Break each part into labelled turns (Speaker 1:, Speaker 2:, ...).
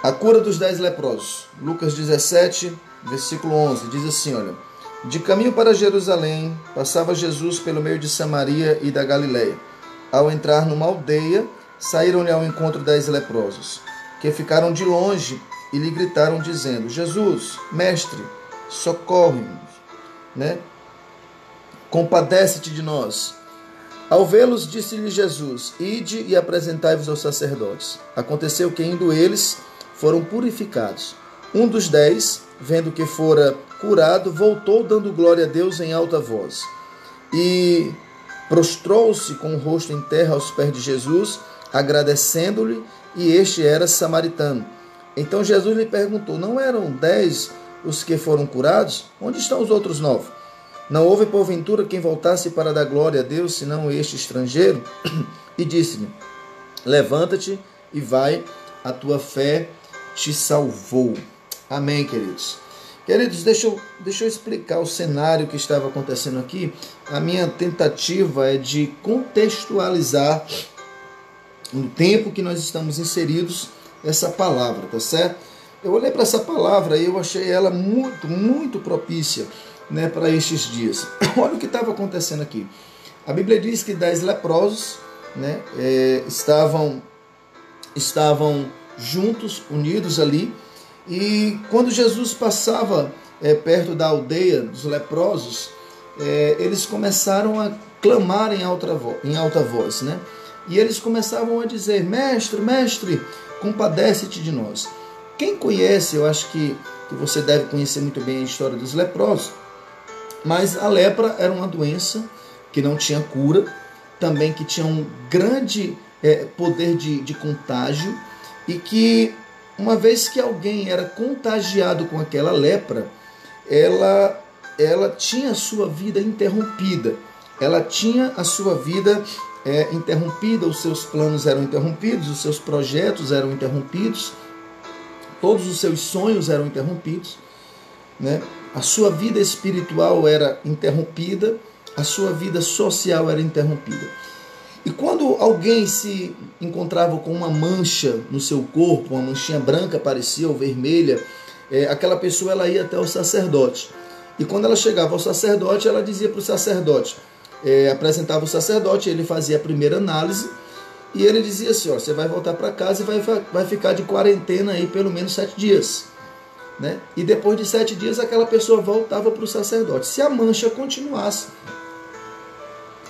Speaker 1: A cura dos 10 leprosos. Lucas 17, versículo 11, diz assim, olha: de caminho para Jerusalém, passava Jesus pelo meio de Samaria e da Galileia. Ao entrar numa aldeia, saíram-lhe ao encontro 10 leprosos, que ficaram de longe e lhe gritaram, dizendo: Jesus, mestre, socorre-nos, né? Compadece-te de nós. Ao vê-los, disse-lhe Jesus: ide e apresentai-vos aos sacerdotes. Aconteceu que, indo eles, foram purificados. Um dos 10, vendo que fora curado, voltou dando glória a Deus em alta voz. E prostrou-se com o rosto em terra aos pés de Jesus, agradecendo-lhe, e este era samaritano. Então Jesus lhe perguntou: não eram 10 os que foram curados? Onde estão os outros 9? Não houve porventura quem voltasse para dar glória a Deus, senão este estrangeiro? E disse-lhe: levanta-te e vai, a tua fé te salvou. Amém, queridos. Queridos, deixa eu explicar o cenário que estava acontecendo aqui. A minha tentativa é de contextualizar no tempo que nós estamos inseridos essa palavra, tá certo? Eu olhei para essa palavra e eu achei ela muito, muito propícia, né, para estes dias. Olha o que estava acontecendo aqui. A Bíblia diz que 10 leprosos, né, estavam juntos, unidos ali, e quando Jesus passava perto da aldeia dos leprosos, eles começaram a clamar em alta voz, né? E eles começavam a dizer: mestre, mestre, compadece-te de nós. Quem conhece, eu acho que você deve conhecer muito bem a história dos leprosos, mas a lepra era uma doença que não tinha cura, também que tinha um grande poder de contágio, e que uma vez que alguém era contagiado com aquela lepra, ela tinha a sua vida interrompida. Ela tinha a sua vida interrompida, os seus planos eram interrompidos, os seus projetos eram interrompidos, todos os seus sonhos eram interrompidos, né? A sua vida espiritual era interrompida, a sua vida social era interrompida. E quando alguém se encontrava com uma mancha no seu corpo, uma manchinha branca parecia ou vermelha, aquela pessoa ela ia até o sacerdote. E quando ela chegava ao sacerdote, ela dizia para o sacerdote, apresentava o sacerdote, ele fazia a primeira análise, e ele dizia assim: ó, você vai voltar para casa e vai ficar de quarentena aí pelo menos 7 dias. Né? E depois de 7 dias aquela pessoa voltava para o sacerdote. Se a mancha continuasse,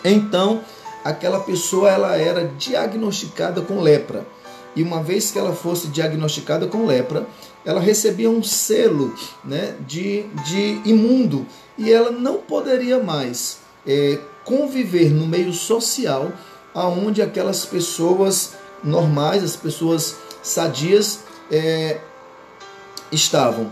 Speaker 1: então aquela pessoa ela era diagnosticada com lepra. E uma vez que ela fosse diagnosticada com lepra, ela recebia um selo, né, de imundo, e ela não poderia mais conviver no meio social aonde aquelas pessoas normais, as pessoas sadias estavam.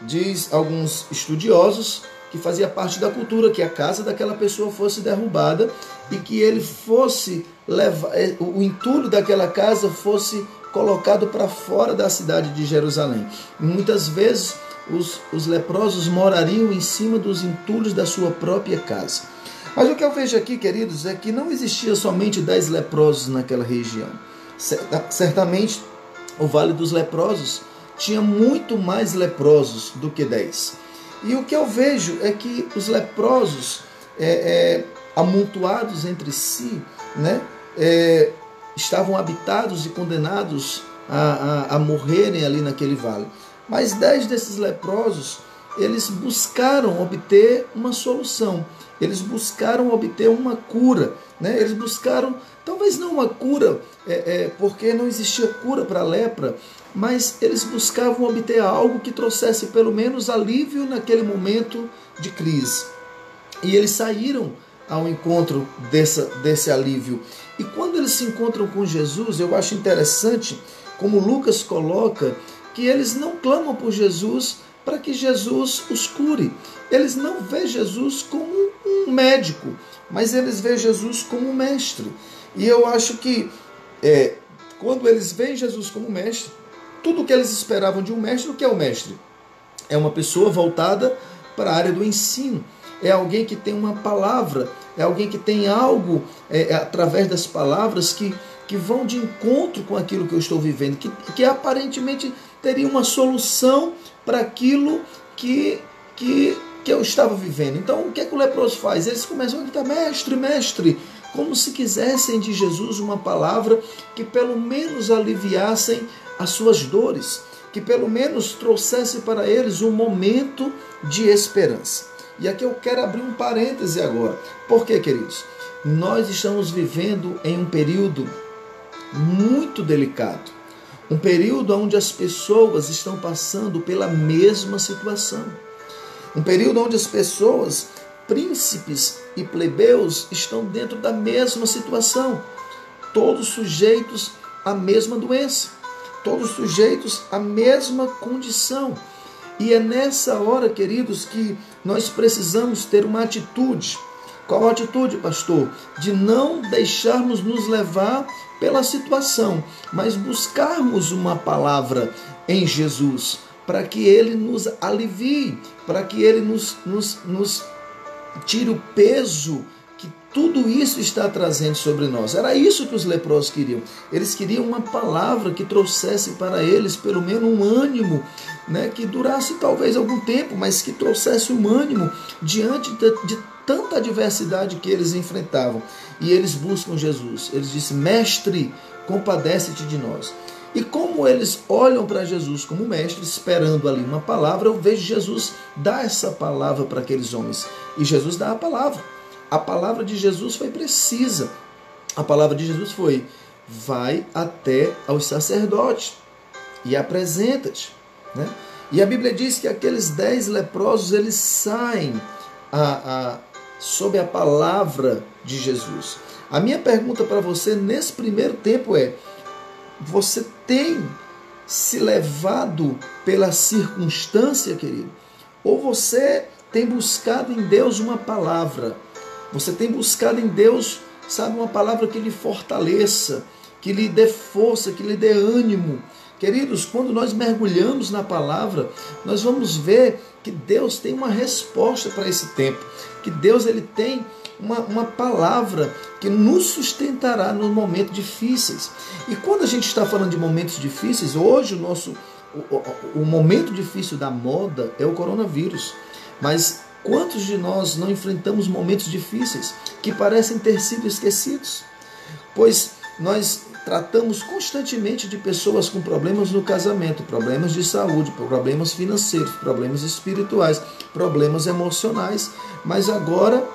Speaker 1: Diz alguns estudiosos que fazia parte da cultura que a casa daquela pessoa fosse derrubada e que ele fosse levar, o entulho daquela casa fosse colocado para fora da cidade de Jerusalém. E muitas vezes os leprosos morariam em cima dos entulhos da sua própria casa. Mas o que eu vejo aqui, queridos, é que não existia somente 10 leprosos naquela região. Certamente o Vale dos Leprosos tinha muito mais leprosos do que 10. E o que eu vejo é que os leprosos, amontoados entre si, né, estavam habitados e condenados a morrerem ali naquele vale. Mas 10 desses leprosos, eles buscaram obter uma solução. Eles buscaram obter uma cura, né? Eles buscaram, talvez não uma cura, porque não existia cura para a lepra, mas eles buscavam obter algo que trouxesse pelo menos alívio naquele momento de crise. E eles saíram ao encontro desse alívio. E quando eles se encontram com Jesus, eu acho interessante como Lucas coloca que eles não clamam por Jesus para que Jesus os cure. Eles não veem Jesus como um médico, mas eles veem Jesus como um mestre. E eu acho que quando eles veem Jesus como mestre, tudo o que eles esperavam de um mestre, o que é o mestre? É uma pessoa voltada para a área do ensino. É alguém que tem uma palavra, é alguém que tem algo através das palavras que que vão de encontro com aquilo que eu estou vivendo, que aparentemente teria uma solução para aquilo que eu estava vivendo. Então, o que é que o leproso faz? Eles começam a gritar: mestre, mestre, como se quisessem de Jesus uma palavra que pelo menos aliviassem as suas dores, que pelo menos trouxesse para eles um momento de esperança. E aqui eu quero abrir um parêntese agora. Por quê, queridos? Nós estamos vivendo em um período muito delicado, um período onde as pessoas estão passando pela mesma situação, um período onde as pessoas, príncipes e plebeus, estão dentro da mesma situação, todos sujeitos à mesma doença, todos sujeitos à mesma condição. E é nessa hora, queridos, que nós precisamos ter uma atitude. Qual a atitude, pastor? De não deixarmos nos levar pela situação, mas buscarmos uma palavra em Jesus, para que Ele nos alivie, para que Ele nos tire o peso que tudo isso está trazendo sobre nós. Era isso que os leprosos queriam. Eles queriam uma palavra que trouxesse para eles pelo menos um ânimo, né, que durasse talvez algum tempo, mas que trouxesse um ânimo diante de tanta adversidade que eles enfrentavam. E eles buscam Jesus. Eles dizem: mestre, compadece-te de nós. E como eles olham para Jesus como mestre, esperando ali uma palavra, eu vejo Jesus dar essa palavra para aqueles homens. E Jesus dá a palavra. A palavra de Jesus foi precisa. A palavra de Jesus foi: vai até aos sacerdotes e apresenta-te. Né? E a Bíblia diz que aqueles 10 leprosos, eles saem sob a palavra de Jesus. A minha pergunta para você nesse primeiro tempo é: você tem se levado pela circunstância, querido? Ou você tem buscado em Deus uma palavra? Você tem buscado em Deus, sabe, uma palavra que lhe fortaleça, que lhe dê força, que lhe dê ânimo. Queridos, quando nós mergulhamos na palavra, nós vamos ver que Deus tem uma resposta para esse tempo, que Deus ele tem uma palavra que nos sustentará nos momentos difíceis. E quando a gente está falando de momentos difíceis, hoje o momento difícil da moda é o coronavírus. Mas quantos de nós não enfrentamos momentos difíceis que parecem ter sido esquecidos? Pois nós tratamos constantemente de pessoas com problemas no casamento, problemas de saúde, problemas financeiros, problemas espirituais, problemas emocionais, mas agora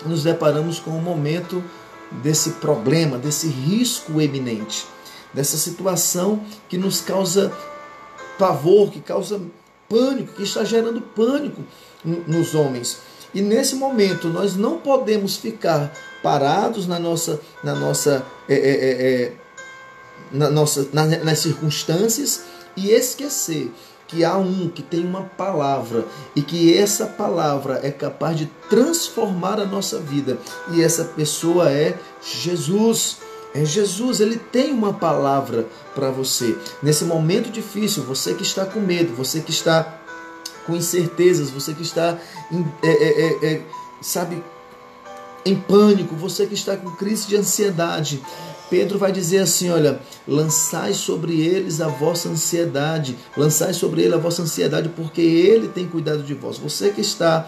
Speaker 1: nos deparamos com o momento desse problema, desse risco eminente, dessa situação que nos causa pavor, que causa pânico, que está gerando pânico nos homens. E nesse momento nós não podemos ficar parados nas circunstâncias e esquecer que há um que tem uma palavra e que essa palavra é capaz de transformar a nossa vida. E essa pessoa é Jesus. É Jesus, Ele tem uma palavra para você. Nesse momento difícil, você que está com medo, você que está com incertezas, você que está em pânico, você que está com crise de ansiedade, Pedro vai dizer assim: olha, lançai sobre eles a vossa ansiedade, lançai sobre ele a vossa ansiedade, porque ele tem cuidado de vós. Você que está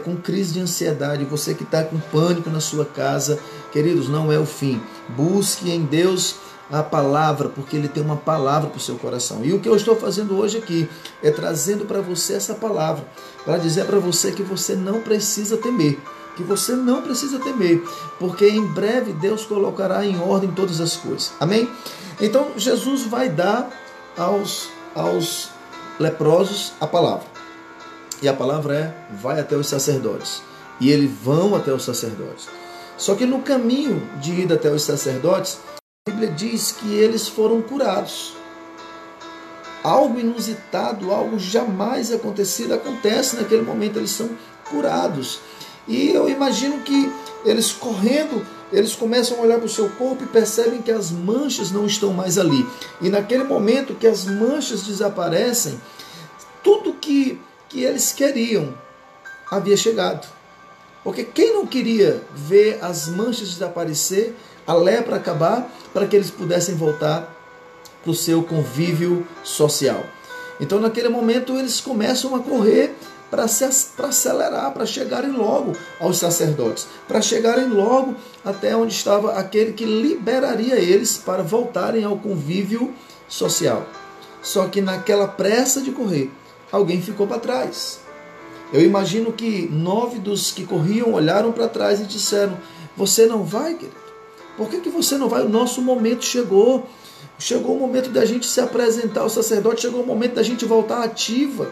Speaker 1: com crise de ansiedade, você que está com pânico na sua casa, queridos, não é o fim. Busque em Deus a palavra, porque Ele tem uma palavra para o seu coração. E o que eu estou fazendo hoje aqui é trazendo para você essa palavra, para dizer para você que você não precisa temer, que você não precisa temer, porque em breve Deus colocará em ordem todas as coisas. Amém? Então Jesus vai dar aos leprosos a palavra. E a palavra é: vai até os sacerdotes. E eles vão até os sacerdotes. Só que no caminho de ir até os sacerdotes, a Bíblia diz que eles foram curados. Algo inusitado, algo jamais acontecido, acontece naquele momento, eles são curados. E eu imagino que eles correndo, eles começam a olhar para o seu corpo e percebem que as manchas não estão mais ali. E naquele momento que as manchas desaparecem, tudo que eles queriam havia chegado. Porque quem não queria ver as manchas desaparecer, a lepra acabar, para que eles pudessem voltar para o seu convívio social? Então, naquele momento, eles começam a correr para acelerar, para chegarem logo aos sacerdotes, para chegarem logo até onde estava aquele que liberaria eles para voltarem ao convívio social. Só que naquela pressa de correr, alguém ficou para trás. Eu imagino que 9 dos que corriam olharam para trás e disseram: você não vai, querido? Por que você não vai? O nosso momento chegou. Chegou o momento da gente se apresentar ao sacerdote, chegou o momento da gente voltar ativa.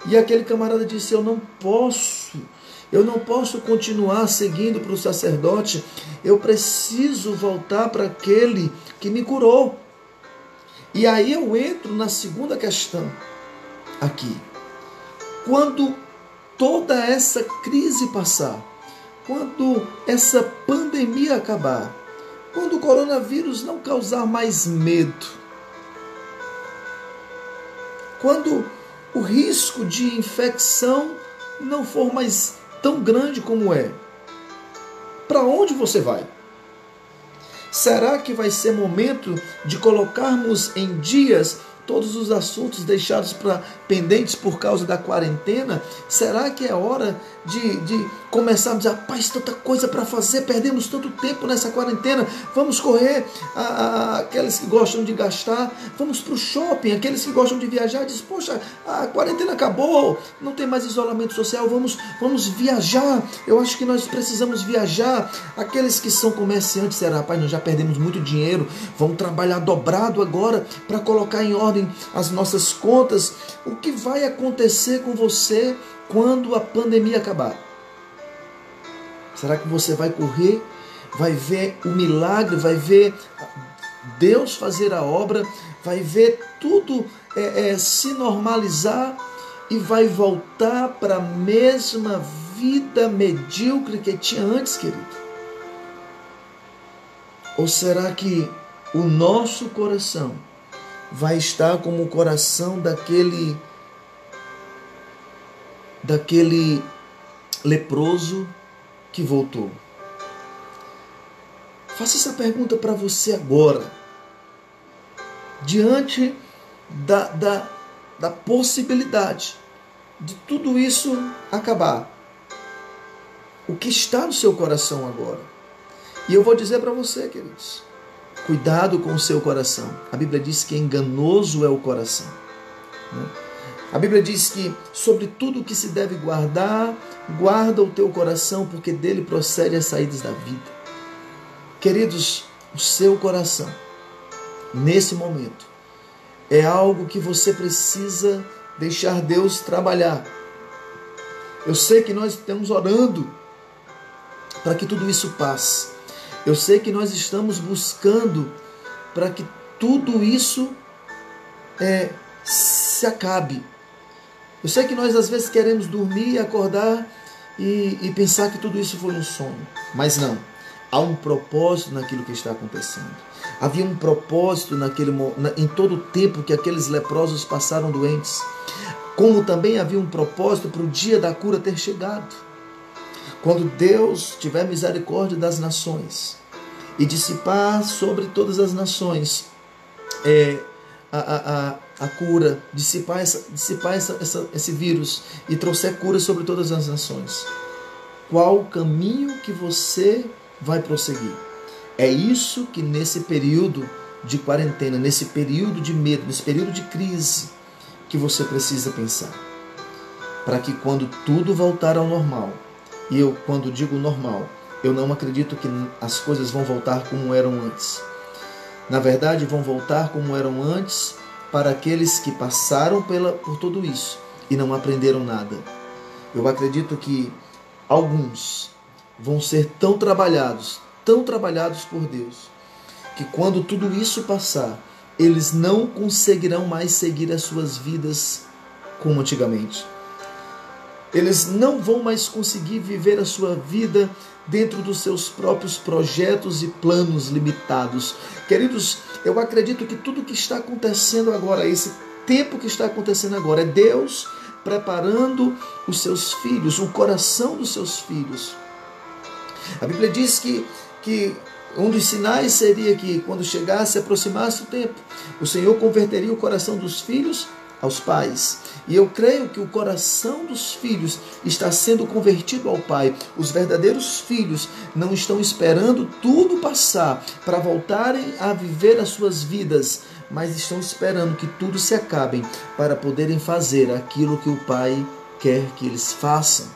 Speaker 1: E aquele camarada disse: eu não posso continuar seguindo para o sacerdote, eu preciso voltar para aquele que me curou. E aí eu entro na segunda questão aqui. Quando toda essa crise passar, quando essa pandemia acabar, quando o coronavírus não causar mais medo, quando o risco de infecção não for mais tão grande como é, para onde você vai? Será que vai ser momento de colocarmos em dias todos os assuntos deixados pendentes por causa da quarentena? Será que é hora de começarmos a dizer: rapaz, tanta coisa para fazer, perdemos tanto tempo nessa quarentena, vamos correr, aqueles que gostam de gastar, vamos para o shopping, aqueles que gostam de viajar, dizem: poxa, a quarentena acabou, não tem mais isolamento social, vamos viajar, eu acho que nós precisamos viajar. Aqueles que são comerciantes disseram: rapaz, nós já perdemos muito dinheiro, vamos trabalhar dobrado agora para colocar em ordem as nossas contas. O que vai acontecer com você quando a pandemia acabar? Será que você vai correr, vai ver o milagre, vai ver Deus fazer a obra, vai ver tudo se normalizar e vai voltar para a mesma vida medíocre que tinha antes, querido? Ou será que o nosso coração vai estar como o coração daquele leproso que voltou? Faça essa pergunta para você agora, diante da possibilidade de tudo isso acabar. O que está no seu coração agora? E eu vou dizer para você, queridos, cuidado com o seu coração. A Bíblia diz que enganoso é o coração, né? A Bíblia diz que sobre tudo que se deve guardar, guarda o teu coração, porque dele procede as saídas da vida. Queridos, o seu coração, nesse momento, é algo que você precisa deixar Deus trabalhar. Eu sei que nós estamos orando para que tudo isso passe. Eu sei que nós estamos buscando para que tudo isso se acabe. Eu sei que nós às vezes queremos dormir e acordar e pensar que tudo isso foi um sonho. Mas não. Há um propósito naquilo que está acontecendo. Havia um propósito em todo o tempo que aqueles leprosos passaram doentes. Como também havia um propósito para o dia da cura ter chegado. Quando Deus tiver misericórdia das nações e dissipar sobre todas as nações a cura, dissipar esse vírus e trouxer cura sobre todas as nações, qual o caminho que você vai prosseguir? É isso que nesse período de quarentena, nesse período de medo, nesse período de crise, que você precisa pensar. Para que quando tudo voltar ao normal, e eu quando digo normal, eu não acredito que as coisas vão voltar como eram antes. Na verdade, vão voltar como eram antes para aqueles que passaram por tudo isso e não aprenderam nada. Eu acredito que alguns vão ser tão trabalhados por Deus, que quando tudo isso passar, eles não conseguirão mais seguir as suas vidas como antigamente. Eles não vão mais conseguir viver a sua vida dentro dos seus próprios projetos e planos limitados. Queridos, eu acredito que tudo que está acontecendo agora, esse tempo que está acontecendo agora, é Deus preparando os seus filhos, o coração dos seus filhos. A Bíblia diz que um dos sinais seria que quando chegasse, aproximasse o tempo, o Senhor converteria o coração dos filhos aos pais. E eu creio que o coração dos filhos está sendo convertido ao Pai. Os verdadeiros filhos não estão esperando tudo passar para voltarem a viver as suas vidas, mas estão esperando que tudo se acabe para poderem fazer aquilo que o Pai quer que eles façam.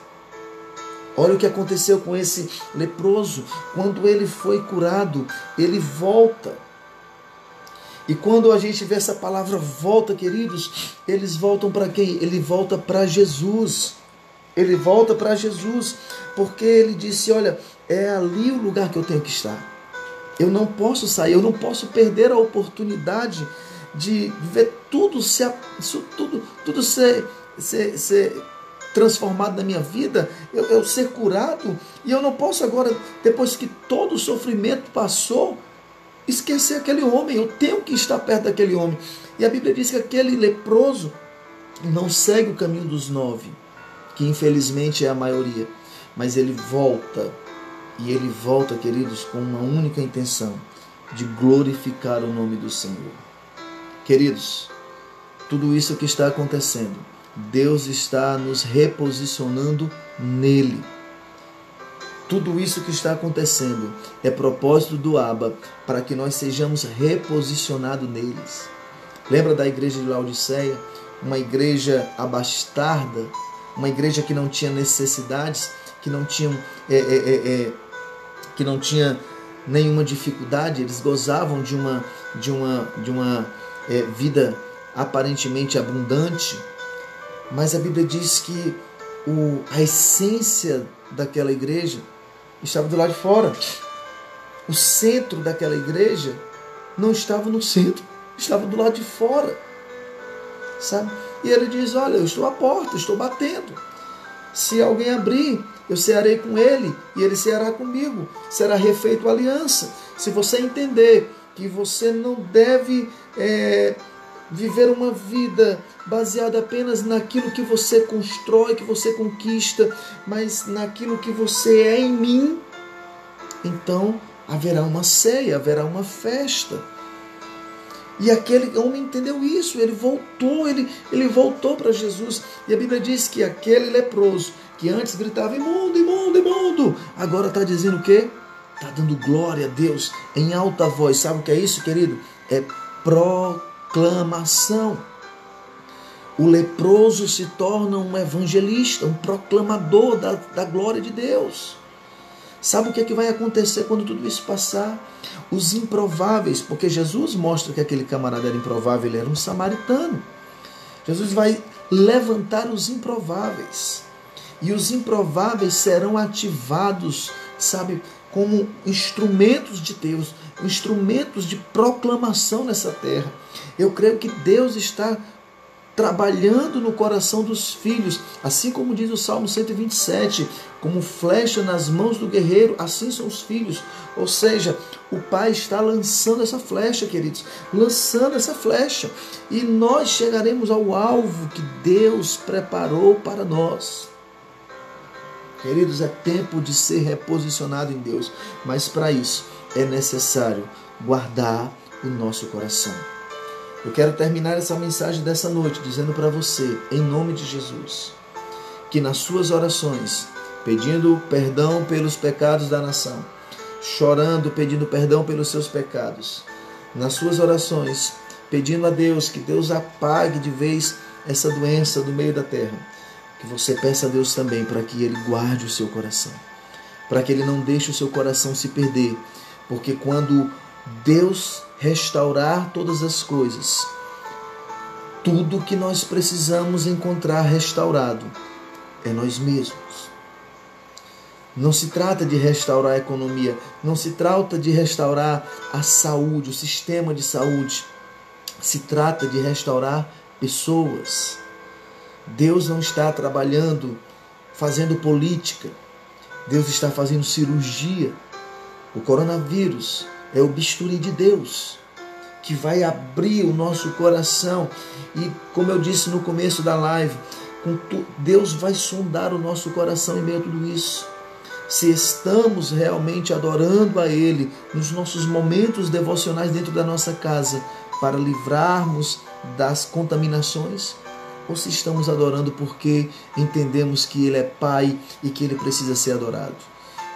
Speaker 1: Olha o que aconteceu com esse leproso. Quando ele foi curado, ele volta. E quando a gente vê essa palavra volta, queridos, eles voltam para quem? Ele volta para Jesus. Ele volta para Jesus, porque ele disse, olha, é ali o lugar que eu tenho que estar. Eu não posso sair, eu não posso perder a oportunidade de ver tudo ser transformado na minha vida, eu ser curado, e eu não posso agora, depois que todo o sofrimento passou, esquecer aquele homem. Eu tenho que estar perto daquele homem. E a Bíblia diz que aquele leproso não segue o caminho dos 9, que infelizmente é a maioria, mas ele volta. E ele volta, queridos, com uma única intenção, de glorificar o nome do Senhor. Queridos, tudo isso que está acontecendo, Deus está nos reposicionando nele. Tudo isso que está acontecendo é propósito do Abba, para que nós sejamos reposicionados neles. Lembra da igreja de Laodiceia? Uma igreja abastarda, uma igreja que não tinha necessidades, que não tinha nenhuma dificuldade. Eles gozavam de uma vida aparentemente abundante, mas a Bíblia diz que a essência daquela igreja estava do lado de fora. O centro daquela igreja não estava no centro, estava do lado de fora, sabe? E ele diz, olha, eu estou à porta, estou batendo. Se alguém abrir, eu cearei com ele e ele ceará comigo. Será refeita a aliança. Se você entender que você não deve viver uma vida baseada apenas naquilo que você constrói, que você conquista, mas naquilo que você é em mim, então haverá uma ceia, haverá uma festa. E aquele homem entendeu isso, ele voltou para Jesus. E a Bíblia diz que aquele leproso, que antes gritava imundo, imundo, imundo, agora está dizendo o quê? Está dando glória a Deus em alta voz. Sabe o que é isso, querido? É proclamação. O leproso se torna um evangelista, um proclamador da glória de Deus. Sabe o que é que vai acontecer quando tudo isso passar? Os improváveis, porque Jesus mostra que aquele camarada era improvável, ele era um samaritano. Jesus vai levantar os improváveis. E os improváveis serão ativados, sabe, como instrumentos de Deus, instrumentos de proclamação nessa terra. Eu creio que Deus está trabalhando no coração dos filhos, assim como diz o Salmo 127, como flecha nas mãos do guerreiro, assim são os filhos. Ou seja, o Pai está lançando essa flecha, queridos, lançando essa flecha, e nós chegaremos ao alvo que Deus preparou para nós. Queridos, é tempo de ser reposicionado em Deus, mas para isso é necessário guardar o nosso coração. Eu quero terminar essa mensagem dessa noite dizendo para você, em nome de Jesus, que nas suas orações, pedindo perdão pelos pecados da nação, chorando, pedindo perdão pelos seus pecados, nas suas orações, pedindo a Deus que Deus apague de vez essa doença do meio da terra, que você peça a Deus também para que Ele guarde o seu coração, para que Ele não deixe o seu coração se perder, porque quando Deus restaurar todas as coisas, tudo que nós precisamos encontrar restaurado é nós mesmos. Não se trata de restaurar a economia, não se trata de restaurar a saúde, o sistema de saúde. Se trata de restaurar pessoas. Deus não está trabalhando, fazendo política. Deus está fazendo cirurgia. O coronavírus é o bisturi de Deus, que vai abrir o nosso coração. E como eu disse no começo da live, Deus vai sondar o nosso coração em meio a tudo isso. Se estamos realmente adorando a Ele nos nossos momentos devocionais dentro da nossa casa para livrarmos das contaminações, ou se estamos adorando porque entendemos que Ele é Pai e que Ele precisa ser adorado.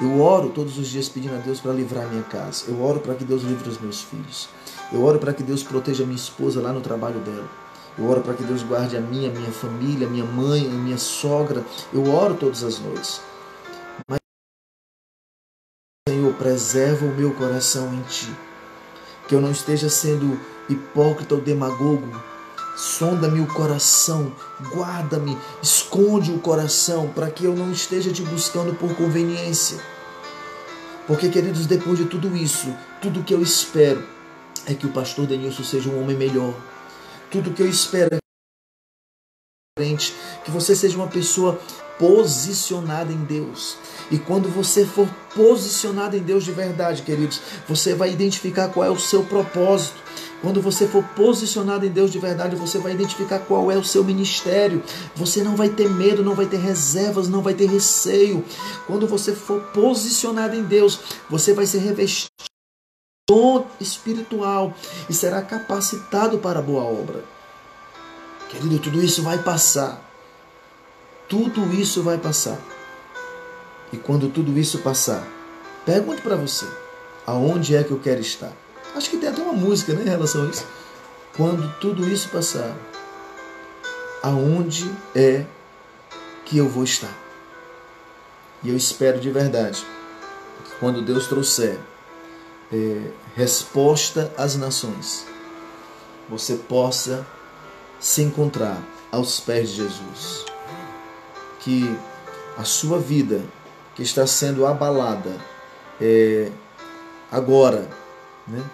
Speaker 1: Eu oro todos os dias pedindo a Deus para livrar a minha casa. Eu oro para que Deus livre os meus filhos. Eu oro para que Deus proteja a minha esposa lá no trabalho dela. Eu oro para que Deus guarde a minha família, a minha mãe, a minha sogra. Eu oro todas as noites. Mas, Senhor, preserva o meu coração em Ti. Que eu não esteja sendo hipócrita ou demagogo. Sonda-me o coração, guarda-me, esconde o coração para que eu não esteja Te buscando por conveniência. Porque, queridos, depois de tudo isso, tudo que eu espero é que o pastor Denilson seja um homem melhor. Tudo que eu espero é que você seja uma pessoa posicionada em Deus. E quando você for posicionado em Deus de verdade, queridos, você vai identificar qual é o seu propósito. Quando você for posicionado em Deus de verdade, você vai identificar qual é o seu ministério. Você não vai ter medo, não vai ter reservas, não vai ter receio. Quando você for posicionado em Deus, você vai ser revestido de dom espiritual e será capacitado para a boa obra. Querido, tudo isso vai passar. Tudo isso vai passar. E quando tudo isso passar, pergunte para você, aonde é que eu quero estar? Acho que tem até uma música, né, em relação a isso. Quando tudo isso passar, aonde é que eu vou estar? E eu espero de verdade, quando Deus trouxer resposta às nações, você possa se encontrar aos pés de Jesus. Que a sua vida, que está sendo abalada agora, né,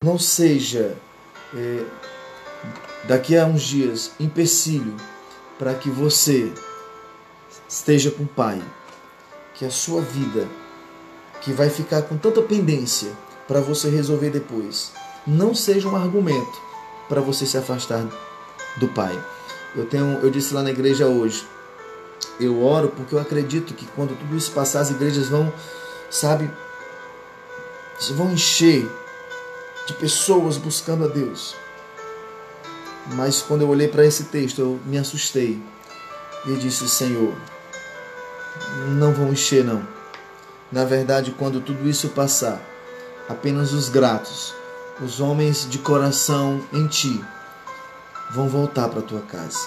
Speaker 1: não seja daqui a uns dias empecilho para que você esteja com o Pai. Que a sua vida, que vai ficar com tanta pendência para você resolver depois, não seja um argumento para você se afastar do Pai. Eu disse lá na igreja hoje, eu oro porque eu acredito que quando tudo isso passar, as igrejas vão encher de pessoas buscando a Deus. Mas quando eu olhei para esse texto, eu me assustei e disse: Senhor, não vão encher não. Na verdade, quando tudo isso passar, apenas os gratos, os homens de coração em Ti, vão voltar para a Tua casa.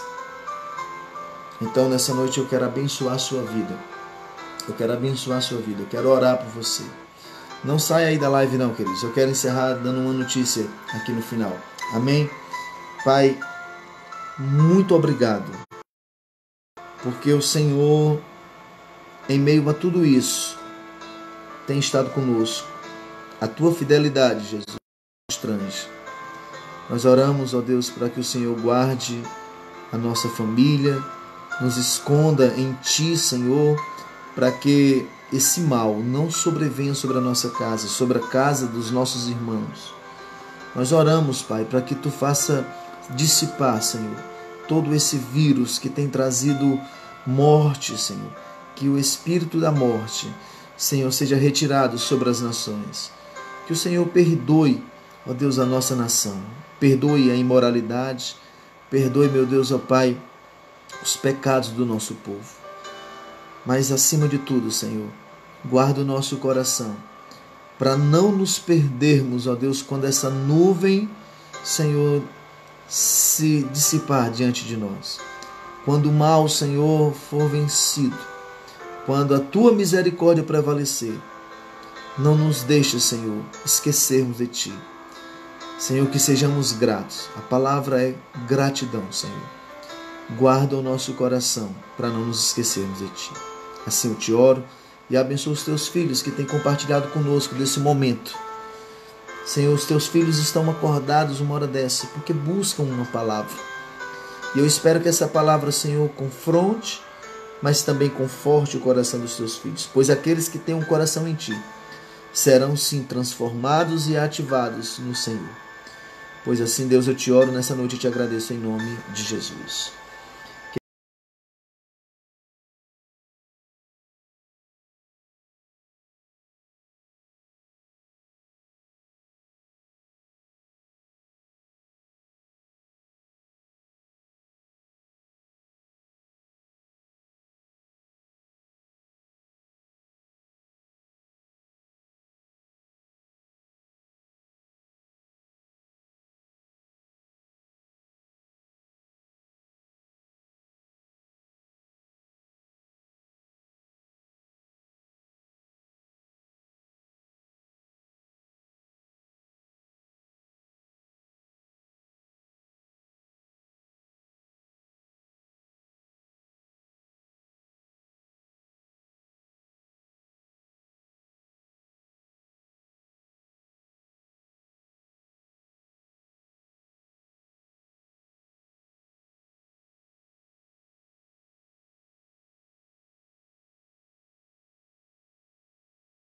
Speaker 1: Então nessa noite eu quero abençoar a sua vida. Eu quero abençoar a sua vida. Eu quero orar por você. Não saia aí da live não, queridos. Eu quero encerrar dando uma notícia aqui no final. Amém? Pai, muito obrigado. Porque o Senhor, em meio a tudo isso, tem estado conosco. A Tua fidelidade, Jesus, nos trange. Nós oramos, ó Deus, para que o Senhor guarde a nossa família, nos esconda em Ti, Senhor, para que esse mal não sobrevenha sobre a nossa casa, sobre a casa dos nossos irmãos. Nós oramos, Pai, para que Tu faça dissipar, Senhor, todo esse vírus que tem trazido morte, Senhor. Que o espírito da morte, Senhor, seja retirado sobre as nações. Que o Senhor perdoe, ó Deus, a nossa nação. Perdoe a imoralidade. Perdoe, meu Deus, ó Pai, os pecados do nosso povo. Mas acima de tudo, Senhor, guarda o nosso coração para não nos perdermos, ó Deus, quando essa nuvem, Senhor, se dissipar diante de nós. Quando o mal, Senhor, for vencido, quando a Tua misericórdia prevalecer, não nos deixe, Senhor, esquecermos de Ti. Senhor, que sejamos gratos. A palavra é gratidão, Senhor. Guarda o nosso coração para não nos esquecermos de Ti. Assim eu te oro e abençoa os Teus filhos que têm compartilhado conosco desse momento. Senhor, os Teus filhos estão acordados uma hora dessa porque buscam uma palavra. E eu espero que essa palavra, Senhor, confronte, mas também conforte o coração dos Teus filhos. Pois aqueles que têm um coração em Ti serão sim transformados e ativados no Senhor. Pois assim, Deus, eu te oro nessa noite e te agradeço em nome de Jesus.